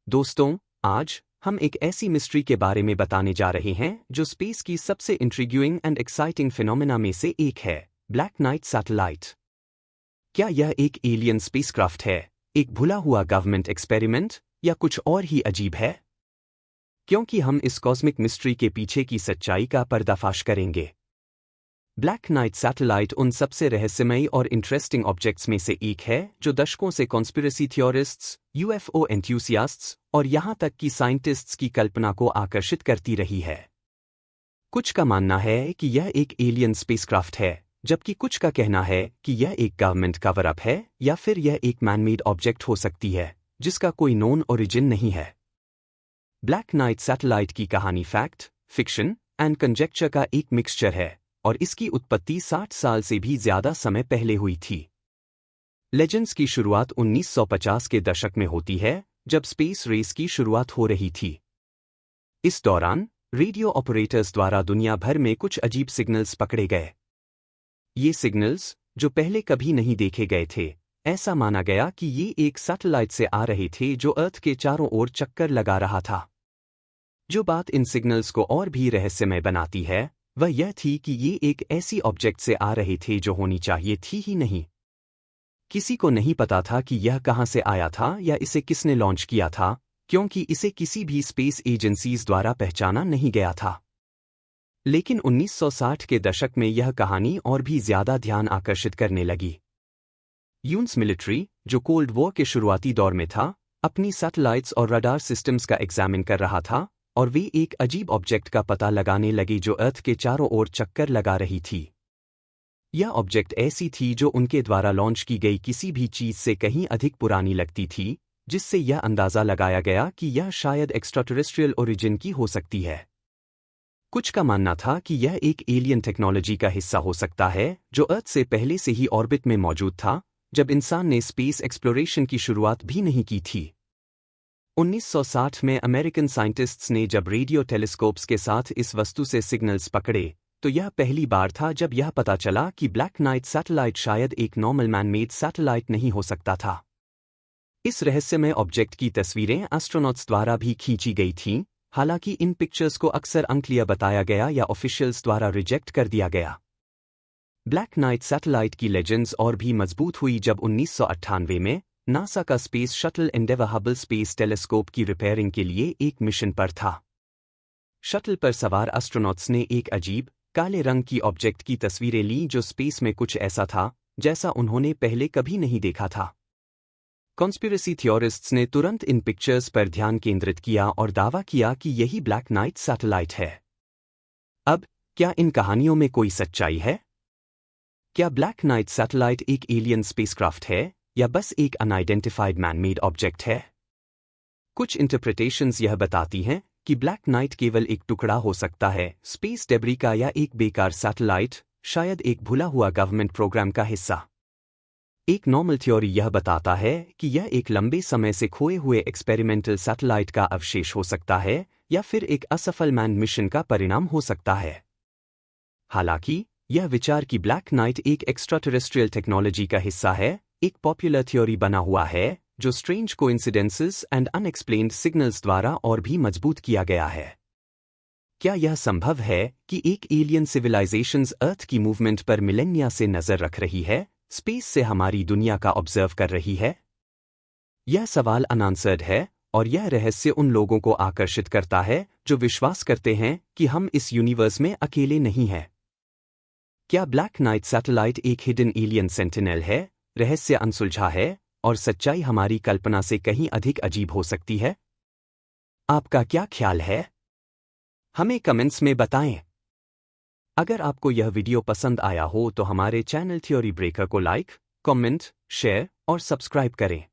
दोस्तों, आज हम एक ऐसी मिस्ट्री के बारे में बताने जा रहे हैं जो स्पेस की सबसे इंट्रिग्यूइंग एंड एक्साइटिंग फिनोमेना में से एक है, ब्लैक नाइट सैटेलाइट। क्या यह एक एलियन स्पेसक्राफ्ट है, एक भुला हुआ गवर्नमेंट एक्सपेरिमेंट, या कुछ और ही अजीब है? क्योंकि हम इस कॉस्मिक मिस्ट्री के पीछे की सच्चाई का पर्दाफाश करेंगे। ब्लैक नाइट सैटेलाइट उन सबसे रहस्यमयी और इंटरेस्टिंग ऑब्जेक्ट्स में से एक है जो दशकों से कॉन्स्पिरेसी थियोरिस्ट्स, यूएफओ एंथ्यूसियास्ट्स और यहां तक कि साइंटिस्ट्स की कल्पना को आकर्षित करती रही है। कुछ का मानना है कि यह एक एलियन स्पेसक्राफ्ट है, जबकि कुछ का कहना है कि यह एक गवर्नमेंट कवर अप है या फिर यह एक मैनमेड ऑब्जेक्ट हो सकती है जिसका कोई नोन ओरिजिन नहीं है। ब्लैक नाइट सैटेलाइट की कहानी फैक्ट, फिक्शन एंड कंजेक्चर का एक मिक्सचर है और इसकी उत्पत्ति 60 साल से भी ज्यादा समय पहले हुई थी। लेजेंड्स की शुरुआत 1950 के दशक में होती है, जब स्पेस रेस की शुरुआत हो रही थी। इस दौरान रेडियो ऑपरेटर्स द्वारा दुनिया भर में कुछ अजीब सिग्नल्स पकड़े गए। ये सिग्नल्स, जो पहले कभी नहीं देखे गए थे, ऐसा माना गया कि ये एक सैटेलाइट से आ रहे थे जो अर्थ के चारों ओर चक्कर लगा रहा था। जो बात इन सिग्नल्स को और भी रहस्यमय बनाती है वह यह थी कि ये एक ऐसी ऑब्जेक्ट से आ रहे थे जो होनी चाहिए थी ही नहीं। किसी को नहीं पता था कि यह कहां से आया था या इसे किसने लॉन्च किया था, क्योंकि इसे किसी भी स्पेस एजेंसीज द्वारा पहचाना नहीं गया था। लेकिन 1960 के दशक में यह कहानी और भी ज्यादा ध्यान आकर्षित करने लगी। यूएस मिलिट्री, जो कोल्ड वॉर के शुरुआती दौर में था, अपनी सैटेलाइट्स और रडार सिस्टम्स का एग्जामिन कर रहा था और वे एक अजीब ऑब्जेक्ट का पता लगाने लगे जो अर्थ के चारों ओर चक्कर लगा रही थी। यह ऑब्जेक्ट ऐसी थी जो उनके द्वारा लॉन्च की गई किसी भी चीज से कहीं अधिक पुरानी लगती थी, जिससे यह अंदाजा लगाया गया कि यह शायद एक्स्ट्राटेरेस्ट्रियल ओरिजिन की हो सकती है। कुछ का मानना था कि यह एक एलियन टेक्नोलॉजी का हिस्सा हो सकता है जो अर्थ से पहले से ही ऑर्बिट में मौजूद था, जब इंसान ने स्पेस एक्सप्लोरेशन की शुरुआत भी नहीं की थी। 1960 में अमेरिकन साइंटिस्ट्स ने जब रेडियो टेलीस्कोप्स के साथ इस वस्तु से सिग्नल्स पकड़े, तो यह पहली बार था जब यह पता चला कि ब्लैक नाइट सैटेलाइट शायद एक नॉर्मल मैनमेड सैटेलाइट नहीं हो सकता था। इस रहस्यमय ऑब्जेक्ट की तस्वीरें एस्ट्रोनॉट्स द्वारा भी खींची गई थीं, हालांकि इन पिक्चर्स को अक्सर अनक्लियर बताया गया या ऑफिशियल्स द्वारा रिजेक्ट कर दिया गया। ब्लैक नाइट सैटेलाइट की लेजेंड्स और भी मजबूत हुई जब 1998 में नासा का space shuttle Endeavour Hubble space telescope की रिपेयरिंग के लिए एक मिशन पर था। शटल पर सवार एस्ट्रोनॉट्स ने एक अजीब, काले रंग की ऑब्जेक्ट की तस्वीरें लीं जो स्पेस में कुछ ऐसा था जैसा उन्होंने पहले कभी नहीं देखा था। कॉन्स्पिरेसी थियोरिस्ट्स ने तुरंत इन पिक्चर्स पर ध्यान केंद्रित किया और दावा किया कि यही ब्लैक नाइट सैटेलाइट है। अब, क्या इन कहानियों में कोई सच्चाई है? क्या ब्लैक नाइट सैटेलाइट एक एलियन स्पेसक्राफ्ट है या बस एक अनआइडेंटिफाइड मैनमेड ऑब्जेक्ट है? कुछ इंटरप्रिटेशंस यह बताती हैं कि ब्लैक नाइट केवल एक टुकड़ा हो सकता है स्पेस डेब्री का या एक बेकार सैटेलाइट, शायद एक भुला हुआ गवर्नमेंट प्रोग्राम का हिस्सा। एक नॉर्मल थ्योरी यह बताता है कि यह एक लंबे समय से खोए हुए एक्सपेरिमेंटल सैटेलाइट का अवशेष हो सकता है या फिर एक असफल मैन मिशन का परिणाम हो सकता है। हालांकि यह विचार कि ब्लैक नाइट एक एक्स्ट्राटेरेस्ट्रियल टेक्नोलॉजी का हिस्सा है, एक पॉपुलर थ्योरी बना हुआ है जो strange coincidences and unexplained signals द्वारा और भी मजबूत किया गया है। क्या यह संभव है कि एक एलियन सिविलाइजेशंस अर्थ की मूवमेंट पर मिलेनिया से नजर रख रही है, स्पेस से हमारी दुनिया का ऑब्जर्व कर रही है? यह सवाल अनआंसर्ड है और यह रहस्य उन लोगों को आकर्षित करता है जो विश्वास करते हैं कि हम इस यूनिवर्स में अकेले नहीं हैं। क्या ब्लैक नाइट सैटेलाइट एक हिडन एलियन सेंटिनल है, रहस्य अनसुलझा है और सच्चाई हमारी कल्पना से कहीं अधिक अजीब हो सकती है? आपका क्या ख्याल है? हमें कमेंट्स में बताएं। अगर आपको यह वीडियो पसंद आया हो तो हमारे चैनल थ्योरी ब्रेकर को लाइक, कमेंट, शेयर और सब्सक्राइब करें।